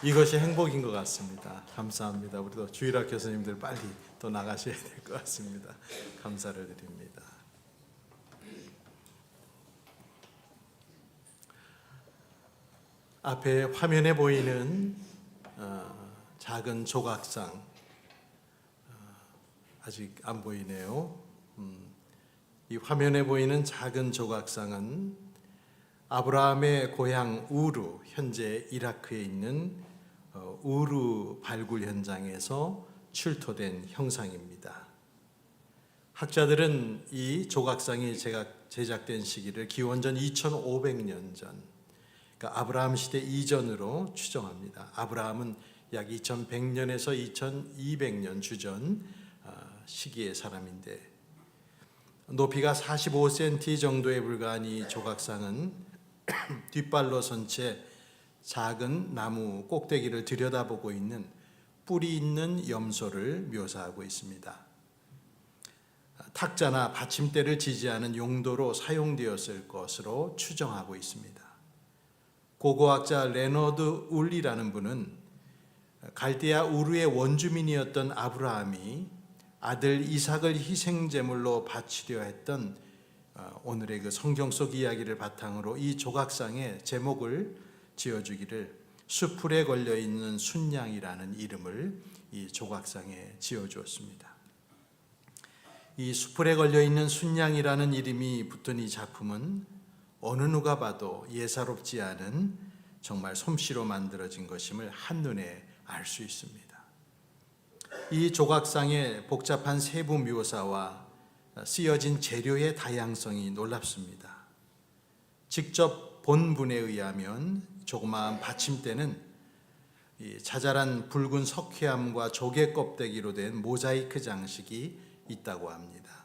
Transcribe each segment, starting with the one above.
이것이 행복인 것 같습니다. 감사합니다. 우리도 주일학 교수님들 빨리 또 나가셔야 될 것 같습니다. 감사를 드립니다. 앞에 화면에 보이는 작은 조각상, 아직 안 보이네요. 이 화면에 보이는 작은 조각상은 아브라함의 고향 우르, 현재 이라크에 있는 우르 발굴 현장에서 출토된 형상입니다. 학자들은 이 조각상이 제작된 시기를 기원전 2500년 전, 그러니까 아브라함 시대 이전으로 추정합니다. 아브라함은 약 2100년에서 2200년 주전 시기의 사람인데, 높이가 45cm 정도에 불과한 이 조각상은 뒷발로 선 채 작은 나무 꼭대기를 들여다보고 있는 뿔이 있는 염소를 묘사하고 있습니다. 탁자나 받침대를 지지하는 용도로 사용되었을 것으로 추정하고 있습니다. 고고학자 레너드 울리라는 분은 갈대아 우르의 원주민이었던 아브라함이 아들 이삭을 희생제물로 바치려 했던 오늘의 그 성경 속 이야기를 바탕으로 이 조각상의 제목을 지어주기를 수풀에 걸려있는 순양이라는 이름을 이 조각상에 지어주었습니다. 이 수풀에 걸려있는 순양이라는 이름이 붙은 이 작품은 어느 누가 봐도 예사롭지 않은 정말 솜씨로 만들어진 것임을 한눈에 알 수 있습니다. 이 조각상의 복잡한 세부 묘사와 쓰여진 재료의 다양성이 놀랍습니다. 직접 본 분에 의하면 조그마한 받침대는 자잘한 붉은 석회암과 조개 껍데기로 된 모자이크 장식이 있다고 합니다.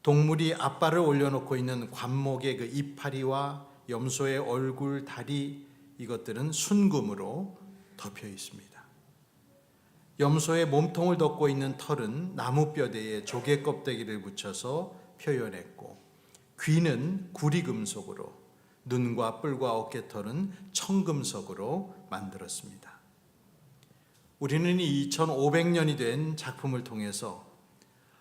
동물이 앞발을 올려놓고 있는 관목의 그 이파리와 염소의 얼굴, 다리, 이것들은 순금으로 덮여 있습니다. 염소의 몸통을 덮고 있는 털은 나무 뼈대에 조개 껍데기를 붙여서 표현했고, 귀는 구리금속으로, 눈과 뿔과 어깨털은 청금석으로 만들었습니다. 우리는 이 2500년이 된 작품을 통해서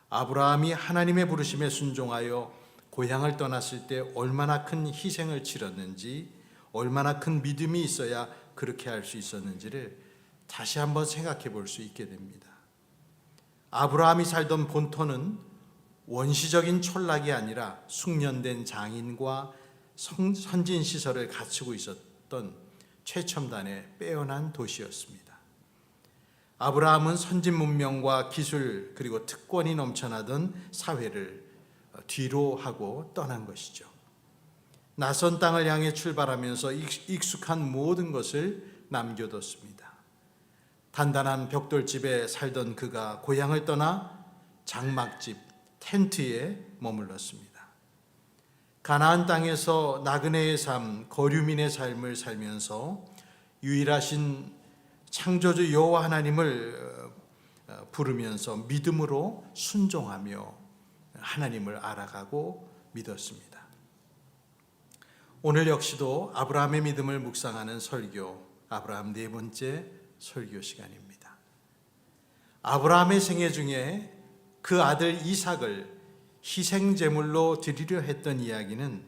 아브라함이 하나님의 부르심에 순종하여 고향을 떠났을 때 얼마나 큰 희생을 치렀는지, 얼마나 큰 믿음이 있어야 그렇게 할 수 있었는지를 다시 한번 생각해 볼 수 있게 됩니다. 아브라함이 살던 본토는 원시적인 촌락이 아니라 숙련된 장인과 선진시설을 갖추고 있었던 최첨단의 빼어난 도시였습니다. 아브라함은 선진 문명과 기술 그리고 특권이 넘쳐나던 사회를 뒤로 하고 떠난 것이죠. 낯선 땅을 향해 출발하면서 익숙한 모든 것을 남겨뒀습니다. 단단한 벽돌집에 살던 그가 고향을 떠나 장막집, 텐트에 머물렀습니다. 가나안 땅에서 나그네의 삶, 거류민의 삶을 살면서 유일하신 창조주 여호와 하나님을 부르면서 믿음으로 순종하며 하나님을 알아가고 믿었습니다. 오늘 역시도 아브라함의 믿음을 묵상하는 설교, 아브라함 네 번째 설교 시간입니다. 아브라함의 생애 중에 그 아들 이삭을 희생제물로 드리려 했던 이야기는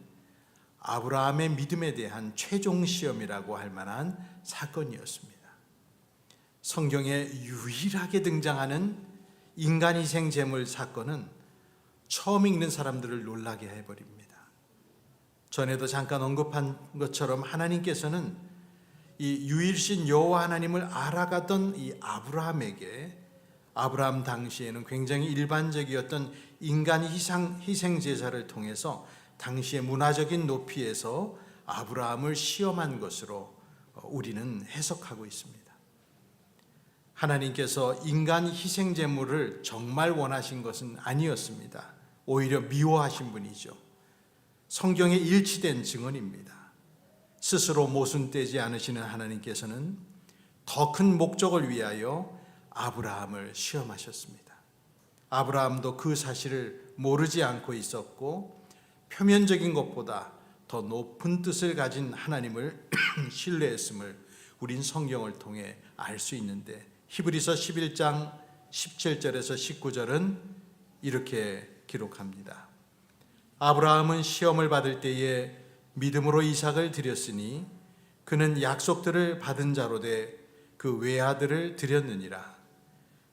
아브라함의 믿음에 대한 최종 시험이라고 할 만한 사건이었습니다. 성경에 유일하게 등장하는 인간 희생제물 사건은 처음 읽는 사람들을 놀라게 해버립니다. 전에도 잠깐 언급한 것처럼 하나님께서는 이 유일신 여호와 하나님을 알아가던 이 아브라함에게, 아브라함 당시에는 굉장히 일반적이었던 인간 희생 제사를 통해서 당시의 문화적인 높이에서 아브라함을 시험한 것으로 우리는 해석하고 있습니다. 하나님께서 인간 희생 제물을 정말 원하신 것은 아니었습니다. 오히려 미워하신 분이죠. 성경에 일치된 증언입니다. 스스로 모순되지 않으시는 하나님께서는 더 큰 목적을 위하여 아브라함을 시험하셨습니다. 아브라함도 그 사실을 모르지 않고 있었고, 표면적인 것보다 더 높은 뜻을 가진 하나님을 신뢰했음을 우린 성경을 통해 알 수 있는데, 히브리서 11장 17절에서 19절은 이렇게 기록합니다. 아브라함은 시험을 받을 때에 믿음으로 이삭을 드렸으니 그는 약속들을 받은 자로 돼 그 외아들을 드렸느니라.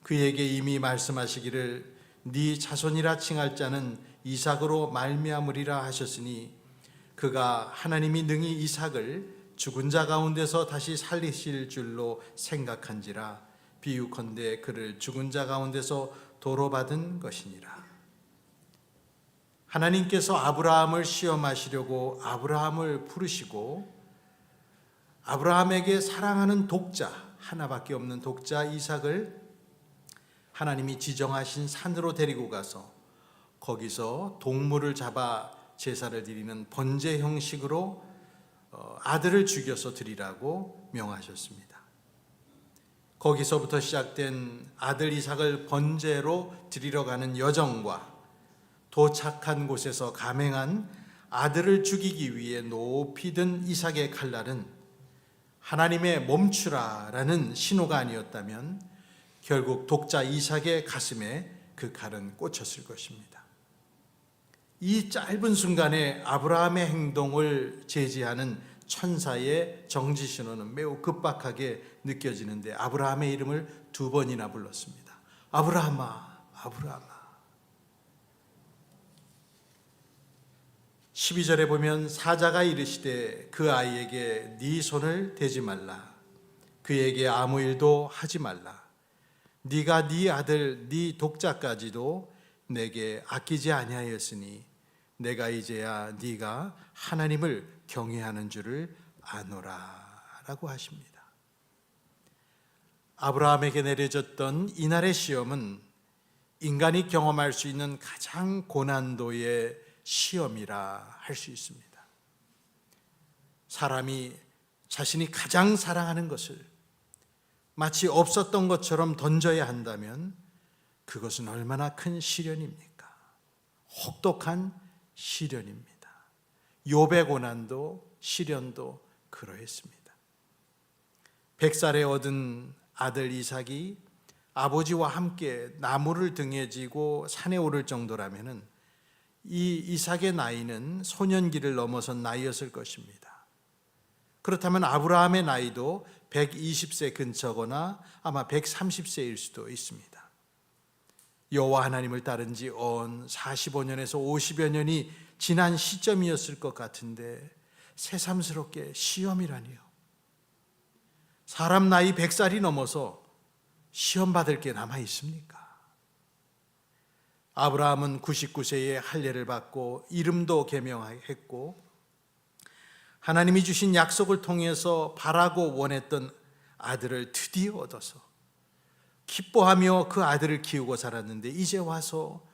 그에게 이미 말씀하시기를 네 자손이라 칭할 자는 이삭으로 말미암으리라 하셨으니 그가 하나님이 능히 이삭을 죽은 자 가운데서 다시 살리실 줄로 생각한지라. 비유컨대 그를 죽은 자 가운데서 도로받은 것이니라. 하나님께서 아브라함을 시험하시려고 아브라함을 부르시고 아브라함에게 사랑하는 독자, 하나밖에 없는 독자 이삭을 하나님이 지정하신 산으로 데리고 가서 거기서 동물을 잡아 제사를 드리는 번제 형식으로 아들을 죽여서 드리라고 명하셨습니다. 거기서부터 시작된 아들 이삭을 번제로 드리러 가는 여정과 도착한 곳에서 감행한 아들을 죽이기 위해 높이 든 이삭의 칼날은 하나님의 멈추라라는 신호가 아니었다면 결국 독자 이삭의 가슴에 그 칼은 꽂혔을 것입니다. 이 짧은 순간에 아브라함의 행동을 제지하는 천사의 정지 신호는 매우 급박하게 느껴지는데 아브라함의 이름을 2번이나 불렀습니다. 아브라함아, 아브라함아. 12절에 보면 사자가 이르시되 그 아이에게 네 손을 대지 말라. 그에게 아무 일도 하지 말라. 네가 네 아들 네 독자까지도 내게 아끼지 아니하였으니 내가 이제야 네가 하나님을 경외하는 줄을 아노라 라고 하십니다. 아브라함에게 내려졌던 이날의 시험은 인간이 경험할 수 있는 가장 고난도의 시험이라 할 수 있습니다. 사람이 자신이 가장 사랑하는 것을 마치 없었던 것처럼 던져야 한다면 그것은 얼마나 큰 시련입니까? 혹독한 시련입니다. 욥의 고난도 시련도 그러했습니다. 100살에 얻은 아들 이삭이 아버지와 함께 나무를 등에 지고 산에 오를 정도라면은 이 이삭의 나이는 소년기를 넘어선 나이였을 것입니다. 그렇다면 아브라함의 나이도 120세 근처거나 아마 130세일 수도 있습니다. 여호와 하나님을 따른 지 언 45년에서 50여 년이 지난 시점이었을 것 같은데 새삼스럽게 시험이라니요. 사람 나이 100살이 넘어서 시험 받을 게 남아 있습니까? 아브라함은 99세에 할례를 받고 이름도 개명했고 하나님이 주신 약속을 통해서 바라고 원했던 아들을 드디어 얻어서 기뻐하며 그 아들을 키우고 살았는데 이제 와서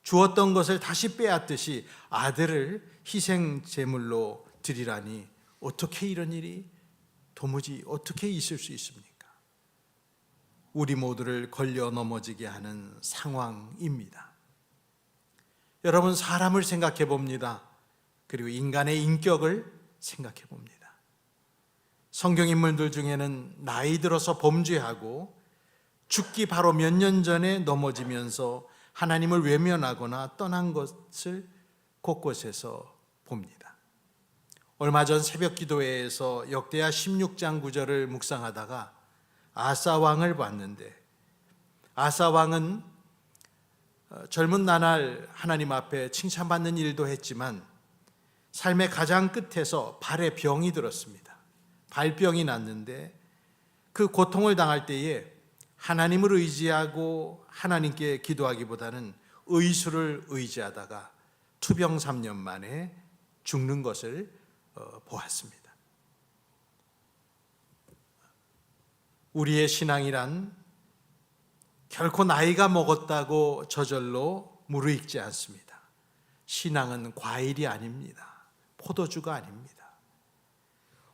주었던 것을 다시 빼앗듯이 아들을 희생 제물로 드리라니 어떻게 이런 일이 도무지 어떻게 있을 수 있습니까? 우리 모두를 걸려 넘어지게 하는 상황입니다. 여러분, 사람을 생각해 봅니다. 그리고 인간의 인격을 생각해 봅니다. 성경 인물들 중에는 나이 들어서 범죄하고 죽기 바로 몇 년 전에 넘어지면서 하나님을 외면하거나 떠난 것을 곳곳에서 봅니다. 얼마 전 새벽 기도회에서 역대하 16장 9절을 묵상하다가 아사 왕을 봤는데 아사 왕은 젊은 나날 하나님 앞에 칭찬받는 일도 했지만 삶의 가장 끝에서 발에 병이 들었습니다. 발병이 났는데 그 고통을 당할 때에 하나님을 의지하고 하나님께 기도하기보다는 의술을 의지하다가 투병 3년 만에 죽는 것을 보았습니다. 우리의 신앙이란 결코 나이가 먹었다고 저절로 무르익지 않습니다. 신앙은 과일이 아닙니다. 포도주가 아닙니다.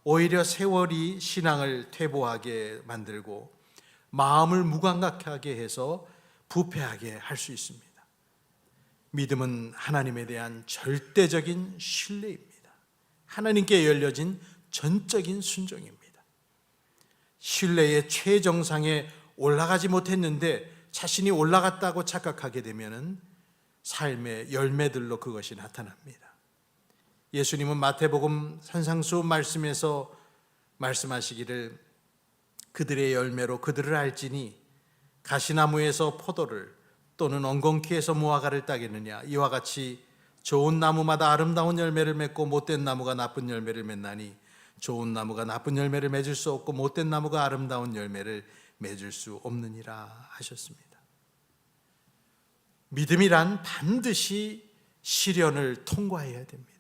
오히려 세월이 신앙을 퇴보하게 만들고 마음을 무감각하게 해서 부패하게 할 수 있습니다. 믿음은 하나님에 대한 절대적인 신뢰입니다. 하나님께 열려진 전적인 순종입니다. 신뢰의 최정상에 올라가지 못했는데 자신이 올라갔다고 착각하게 되면 삶의 열매들로 그것이 나타납니다. 예수님은 마태복음 산상수훈 말씀에서 말씀하시기를 그들의 열매로 그들을 알지니 가시나무에서 포도를 또는 엉겅퀴에서 무화과를 따겠느냐. 이와 같이 좋은 나무마다 아름다운 열매를 맺고 못된 나무가 나쁜 열매를 맺나니 좋은 나무가 나쁜 열매를 맺을 수 없고 못된 나무가 아름다운 열매를 맺을 수 없느니라 하셨습니다. 믿음이란 반드시 시련을 통과해야 됩니다.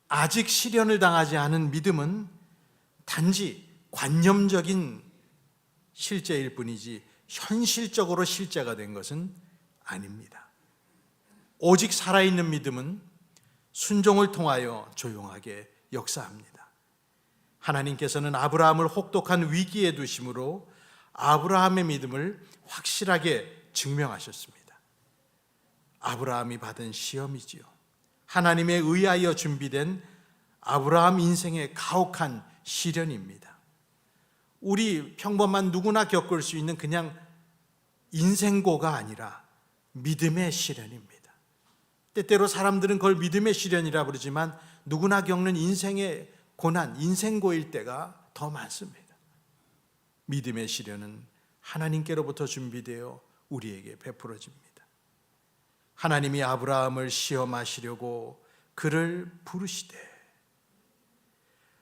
아직 시련을 당하지 않은 믿음은 단지 관념적인 실제일 뿐이지 현실적으로 실제가 된 것은 아닙니다. 오직 살아있는 믿음은 순종을 통하여 조용하게 역사합니다. 하나님께서는 아브라함을 혹독한 위기에 두심으로 아브라함의 믿음을 확실하게 증명하셨습니다. 아브라함이 받은 시험이지요. 하나님에 의하여 준비된 아브라함 인생의 가혹한 시련입니다. 우리 평범한 누구나 겪을 수 있는 그냥 인생고가 아니라 믿음의 시련입니다. 때때로 사람들은 그걸 믿음의 시련이라 부르지만 누구나 겪는 인생의 고난, 인생고일 때가 더 많습니다. 믿음의 시련은 하나님께로부터 준비되어 우리에게 베풀어집니다. 하나님이 아브라함을 시험하시려고 그를 부르시되,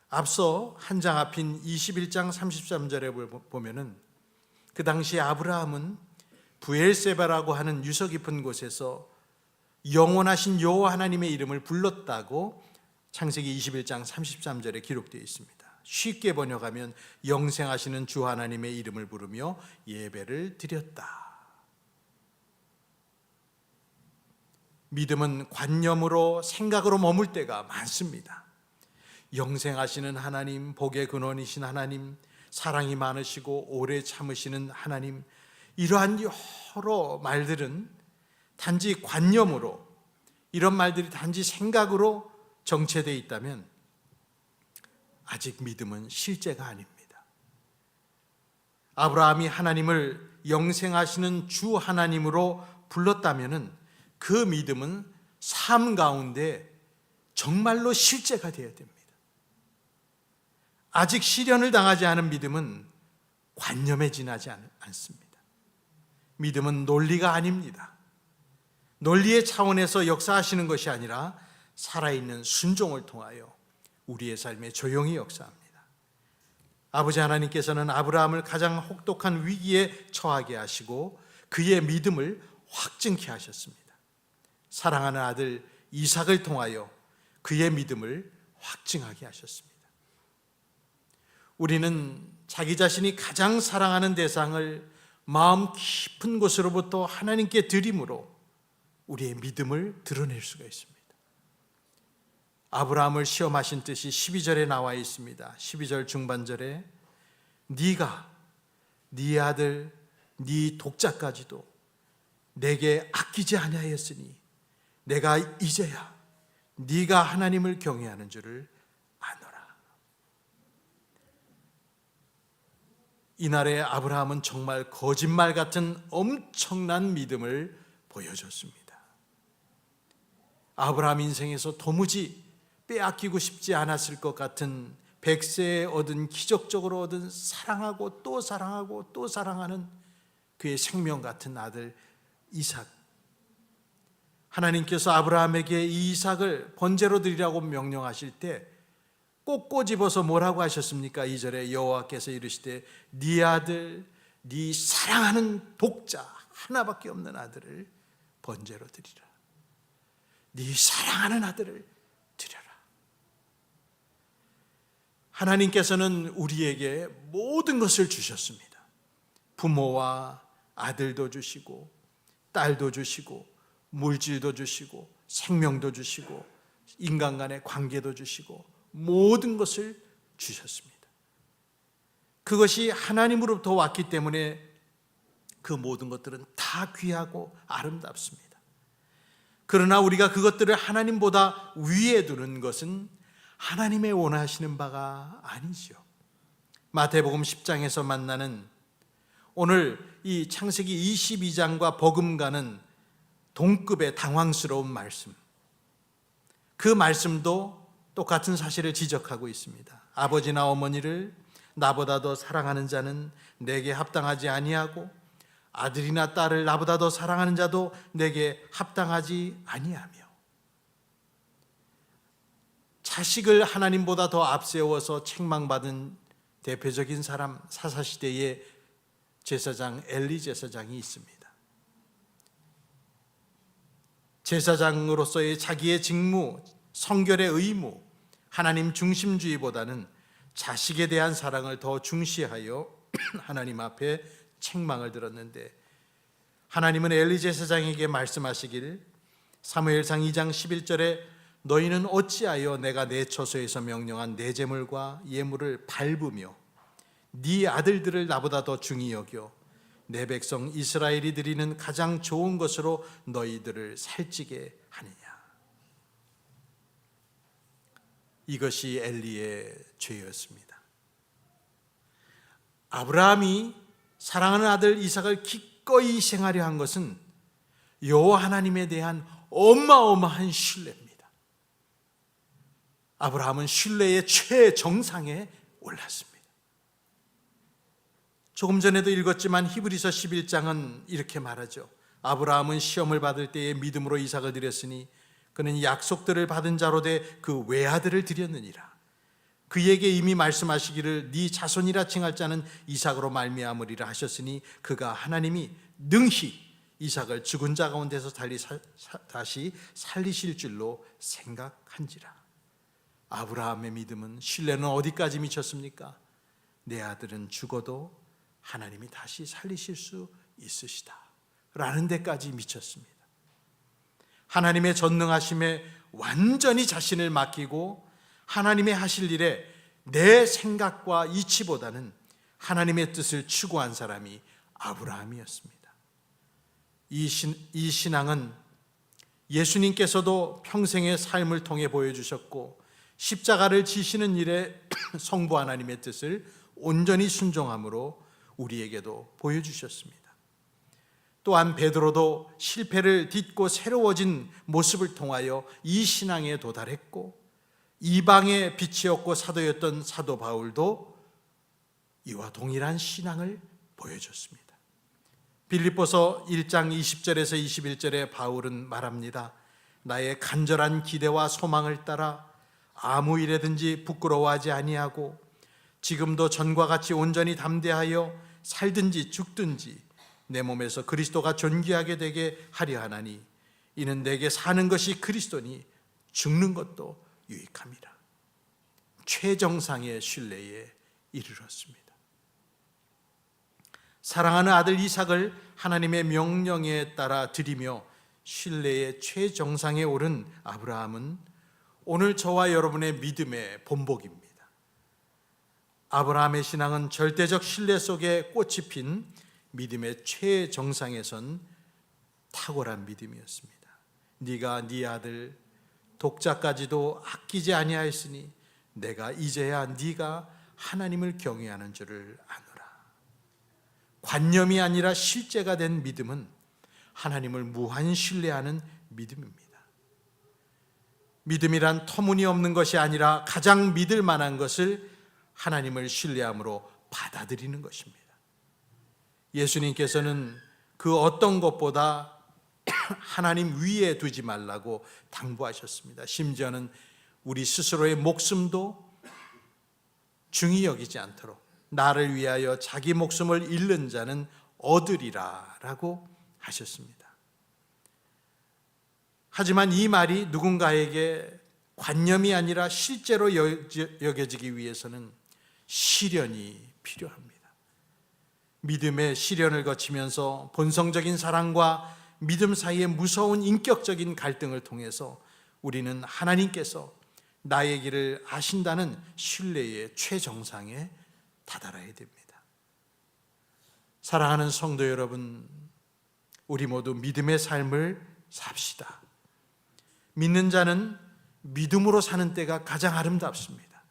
앞서 한 장 앞인 21장 33절에 보면은 그 당시 아브라함은 부엘세바라고 하는 유서 깊은 곳에서 영원하신 여호와 하나님의 이름을 불렀다고 창세기 21장 33절에 기록되어 있습니다. 쉽게 번역하면 영생하시는 주 하나님의 이름을 부르며 예배를 드렸다. 믿음은 관념으로 생각으로 머물 때가 많습니다. 영생하시는 하나님, 복의 근원이신 하나님, 사랑이 많으시고 오래 참으시는 하나님, 이러한 여러 말들은 단지 관념으로, 이런 말들이 단지 생각으로 정체되어 있다면 아직 믿음은 실제가 아닙니다. 아브라함이 하나님을 영생하시는 주 하나님으로 불렀다면 그 믿음은 삶 가운데 정말로 실제가 되어야 됩니다. 아직 시련을 당하지 않은 믿음은 관념에 지나지 않습니다. 믿음은 논리가 아닙니다. 논리의 차원에서 역사하시는 것이 아니라 살아있는 순종을 통하여 우리의 삶에 조용히 역사합니다. 아버지 하나님께서는 아브라함을 가장 혹독한 위기에 처하게 하시고 그의 믿음을 확증케 하셨습니다. 사랑하는 아들 이삭을 통하여 그의 믿음을 확증하게 하셨습니다. 우리는 자기 자신이 가장 사랑하는 대상을 마음 깊은 곳으로부터 하나님께 드림으로 우리의 믿음을 드러낼 수가 있습니다. 아브라함을 시험하신 뜻이 12절에 나와 있습니다. 12절 중반절에 네가 네 아들 네 독자까지도 내게 아끼지 아니하였으니 내가 이제야 네가 하나님을 경외하는 줄을 아노라. 이날의 아브라함은 정말 거짓말 같은 엄청난 믿음을 보여줬습니다. 아브라함 인생에서 도무지 빼앗기고 싶지 않았을 것 같은 100세에 얻은, 기적적으로 얻은 사랑하고 또 사랑하고 또 사랑하는 그의 생명 같은 아들 이삭. 하나님께서 아브라함에게 이 이삭을 번제로 드리라고 명령하실 때 꼭 꼬집어서 뭐라고 하셨습니까? 2절에 여호와께서 이르시되 네 아들, 네 사랑하는 독자 하나밖에 없는 아들을 번제로 드리라. 네 사랑하는 아들을 드려라. 하나님께서는 우리에게 모든 것을 주셨습니다. 부모와 아들도 주시고 딸도 주시고 물질도 주시고 생명도 주시고 인간 간의 관계도 주시고 모든 것을 주셨습니다. 그것이 하나님으로부터 왔기 때문에 그 모든 것들은 다 귀하고 아름답습니다. 그러나 우리가 그것들을 하나님보다 위에 두는 것은 하나님의 원하시는 바가 아니죠. 마태복음 10장에서 만나는 오늘 이 창세기 22장과 버금가는 동급의 당황스러운 말씀, 그 말씀도 똑같은 사실을 지적하고 있습니다. 아버지나 어머니를 나보다 더 사랑하는 자는 내게 합당하지 아니하고 아들이나 딸을 나보다 더 사랑하는 자도 내게 합당하지 아니하며, 자식을 하나님보다 더 앞세워서 책망받은 대표적인 사람, 사사시대의 제사장 엘리 제사장이 있습니다. 제사장으로서의 자기의 직무, 성결의 의무, 하나님 중심주의보다는 자식에 대한 사랑을 더 중시하여 하나님 앞에 책망을 들었는데, 하나님은 엘리 제사장에게 말씀하시기를 사무엘상 2장 11절에 너희는 어찌하여 내가 내 처소에서 명령한 내 제물과 예물을 밟으며 네 아들들을 나보다 더 중히 여겨 내 백성 이스라엘이 드리는 가장 좋은 것으로 너희들을 살찌게 하느냐. 이것이 엘리의 죄였습니다. 아브라함이 사랑하는 아들 이삭을 기꺼이 희생하려 한 것은 여호와 하나님에 대한 어마어마한 신뢰입니다. 아브라함은 신뢰의 최정상에 올랐습니다. 조금 전에도 읽었지만 히브리서 11장은 이렇게 말하죠. 아브라함은 시험을 받을 때에 믿음으로 이삭을 드렸으니 그는 약속들을 받은 자로 돼 그 외아들을 드렸느니라. 그에게 이미 말씀하시기를 네 자손이라 칭할 자는 이삭으로 말미암으리라 하셨으니 그가 하나님이 능히 이삭을 죽은 자 가운데서 다시 살리실 줄로 생각한지라. 아브라함의 믿음은, 신뢰는 어디까지 미쳤습니까? 내 아들은 죽어도 하나님이 다시 살리실 수 있으시다 라는 데까지 미쳤습니다. 하나님의 전능하심에 완전히 자신을 맡기고 하나님의 하실 일에 내 생각과 이치보다는 하나님의 뜻을 추구한 사람이 아브라함이었습니다. 이 신앙은 예수님께서도 평생의 삶을 통해 보여주셨고, 십자가를 지시는 일에 성부 하나님의 뜻을 온전히 순종함으로 우리에게도 보여주셨습니다. 또한 베드로도 실패를 딛고 새로워진 모습을 통하여 이 신앙에 도달했고, 이방의 빛이었고 사도였던 사도 바울도 이와 동일한 신앙을 보여줬습니다. 빌립보서 1장 20절에서 21절에 바울은 말합니다. 나의 간절한 기대와 소망을 따라 아무 일에든지 부끄러워하지 아니하고 지금도 전과 같이 온전히 담대하여 살든지 죽든지 내 몸에서 그리스도가 존귀하게 되게 하려 하나니 이는 내게 사는 것이 그리스도니 죽는 것도 유익함이라. 최정상의 신뢰에 이르렀습니다. 사랑하는 아들 이삭을 하나님의 명령에 따라 드리며 신뢰의 최정상에 오른 아브라함은 오늘 저와 여러분의 믿음의 본보기입니다. 아브라함의 신앙은 절대적 신뢰 속에 꽃이 핀 믿음의 최정상에 선 탁월한 믿음이었습니다. 네가 네 아들 독자까지도 아끼지 아니하였으니 내가 이제야 네가 하나님을 경외하는 줄을 아노라. 관념이 아니라 실제가 된 믿음은 하나님을 무한 신뢰하는 믿음입니다. 믿음이란 터무니없는 것이 아니라 가장 믿을 만한 것을 하나님을 신뢰함으로 받아들이는 것입니다. 예수님께서는 그 어떤 것보다 하나님 위에 두지 말라고 당부하셨습니다. 심지어는 우리 스스로의 목숨도 중히 여기지 않도록 나를 위하여 자기 목숨을 잃는 자는 얻으리라 라고 하셨습니다. 하지만 이 말이 누군가에게 관념이 아니라 실제로 여겨지기 위해서는 시련이 필요합니다. 믿음의 시련을 거치면서 본성적인 사랑과 믿음 사이의 무서운 인격적인 갈등을 통해서 우리는 하나님께서 나의 길을 아신다는 신뢰의 최정상에 다다라야 됩니다. 사랑하는 성도 여러분, 우리 모두 믿음의 삶을 삽시다. 믿는 자는 믿음으로 사는 때가 가장 아름답습니다.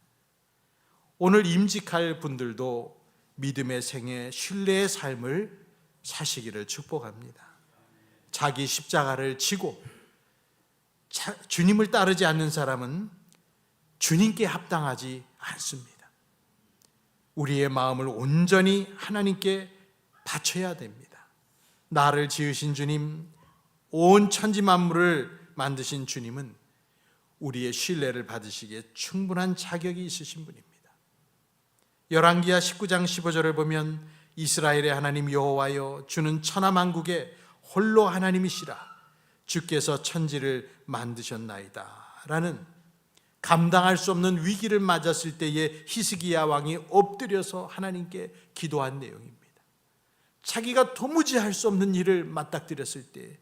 오늘 임직할 분들도 믿음의 생애, 신뢰의 삶을 사시기를 축복합니다. 자기 십자가를 지고 주님을 따르지 않는 사람은 주님께 합당하지 않습니다. 우리의 마음을 온전히 하나님께 바쳐야 됩니다. 나를 지으신 주님, 온 천지 만물을 만드신 주님은 우리의 신뢰를 받으시기에 충분한 자격이 있으신 분입니다. 열왕기하 19장 15절을 보면 이스라엘의 하나님 여호와여, 주는 천하만국의 홀로 하나님이시라. 주께서 천지를 만드셨나이다 라는 감당할 수 없는 위기를 맞았을 때에 히스기야 왕이 엎드려서 하나님께 기도한 내용입니다. 자기가 도무지 할 수 없는 일을 맞닥뜨렸을 때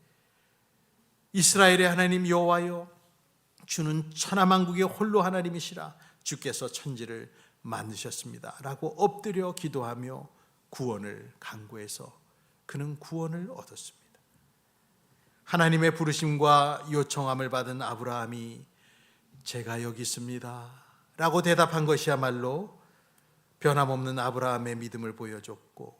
이스라엘의 하나님 여호와여, 주는 천하만국의 홀로 하나님이시라. 주께서 천지를 만드셨습니다 라고 엎드려 기도하며 구원을 간구해서 그는 구원을 얻었습니다. 하나님의 부르심과 요청함을 받은 아브라함이 제가 여기 있습니다 라고 대답한 것이야말로 변함없는 아브라함의 믿음을 보여줬고,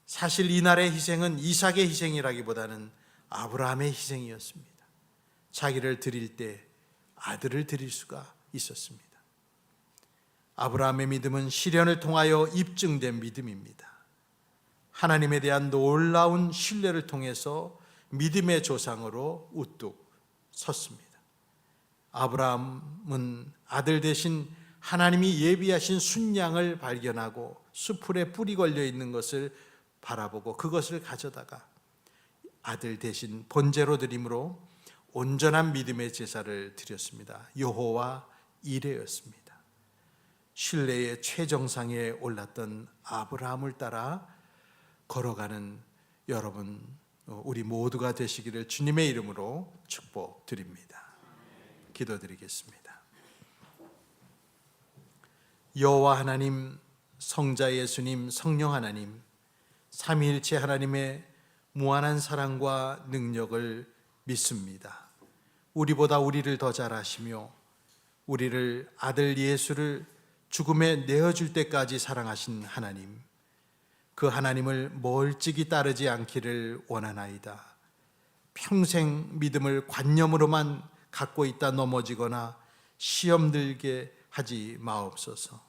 사실 이날의 희생은 이삭의 희생이라기보다는 아브라함의 희생이었습니다. 자기를 드릴 때 아들을 드릴 수가 있었습니다. 아브라함의 믿음은 시련을 통하여 입증된 믿음입니다. 하나님에 대한 놀라운 신뢰를 통해서 믿음의 조상으로 우뚝 섰습니다. 아브라함은 아들 대신 하나님이 예비하신 순양을 발견하고 수풀에 뿔이 걸려 있는 것을 바라보고 그것을 가져다가 아들 대신 번제로 드림으로 온전한 믿음의 제사를 드렸습니다. 여호와 이레였습니다. 신뢰의 최정상에 올랐던 아브라함을 따라 걸어가는 여러분, 우리 모두가 되시기를 주님의 이름으로 축복드립니다. 기도드리겠습니다. 여호와 하나님, 성자 예수님, 성령 하나님, 삼위일체 하나님의 무한한 사랑과 능력을 믿습니다. 우리보다 우리를 더 잘 아시며 우리를 아들 예수를 죽음에 내어줄 때까지 사랑하신 하나님, 그 하나님을 멀찍이 따르지 않기를 원하나이다. 평생 믿음을 관념으로만 갖고 있다 넘어지거나 시험 들게 하지 마옵소서.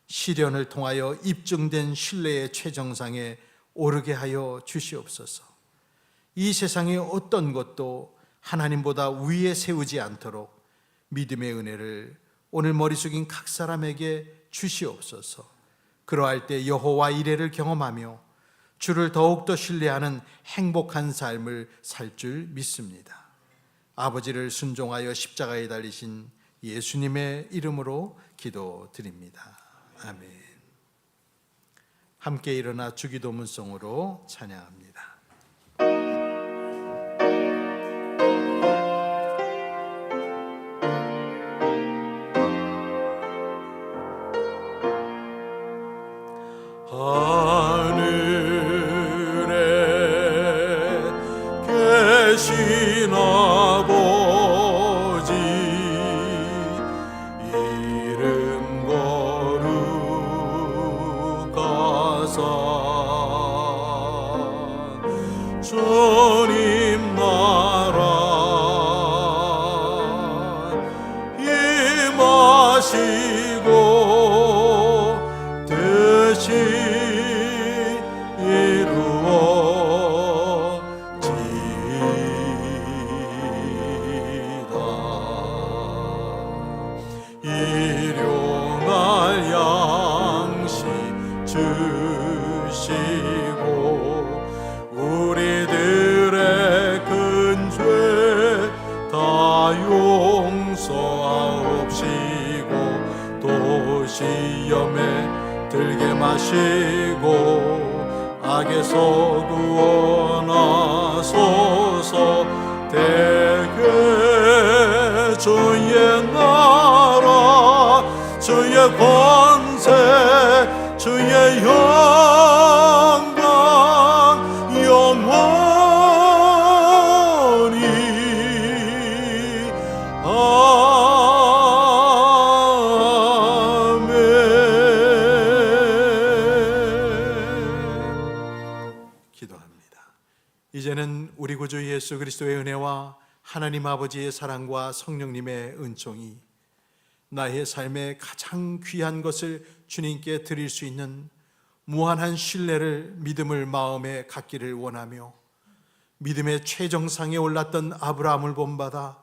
시련을 통하여 입증된 신뢰의 최정상에 오르게 하여 주시옵소서. 이 세상의 어떤 것도 하나님보다 위에 세우지 않도록 믿음의 은혜를 오늘 머리 숙인 각 사람에게 주시옵소서. 그러할 때 여호와 이레를 경험하며 주를 더욱더 신뢰하는 행복한 삶을 살 줄 믿습니다. 아버지를 순종하여 십자가에 달리신 예수님의 이름으로 기도드립니다. 아멘. 함께 일어나 주기도문송으로 찬양합니다. 하늘에 계신 아버지, 이름 거룩하사 주님 나라 임하시고 뜻이 일용할 양식 주시고 우리들의 큰 죄 다 용서하옵시고 또 시험에 들게 마시고 악에서 구원하소서. 대개 주의 나라 주의 권세 주의 영광 영원히 예수 그리스도의 은혜와 하나님 아버지의 사랑과 성령님의 은총이 나의 삶에 가장 귀한 것을 주님께 드릴 수 있는 무한한 신뢰를, 믿음을 마음에 갖기를 원하며, 믿음의 최정상에 올랐던 아브라함을 본받아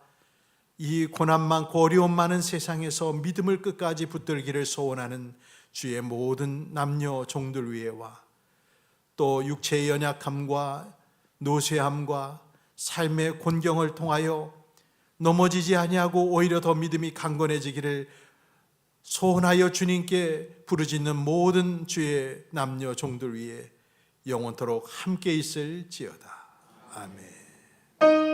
이 고난 많고 어려움 많은 세상에서 믿음을 끝까지 붙들기를 소원하는 주의 모든 남녀 종들 위에와 또 육체의 연약함과 노쇠함과 삶의 곤경을 통하여 넘어지지 아니하고 오히려 더 믿음이 강건해지기를 소원하여 주님께 부르짖는 모든 주의 남녀 종들 위에 영원토록 함께 있을지어다. 아멘.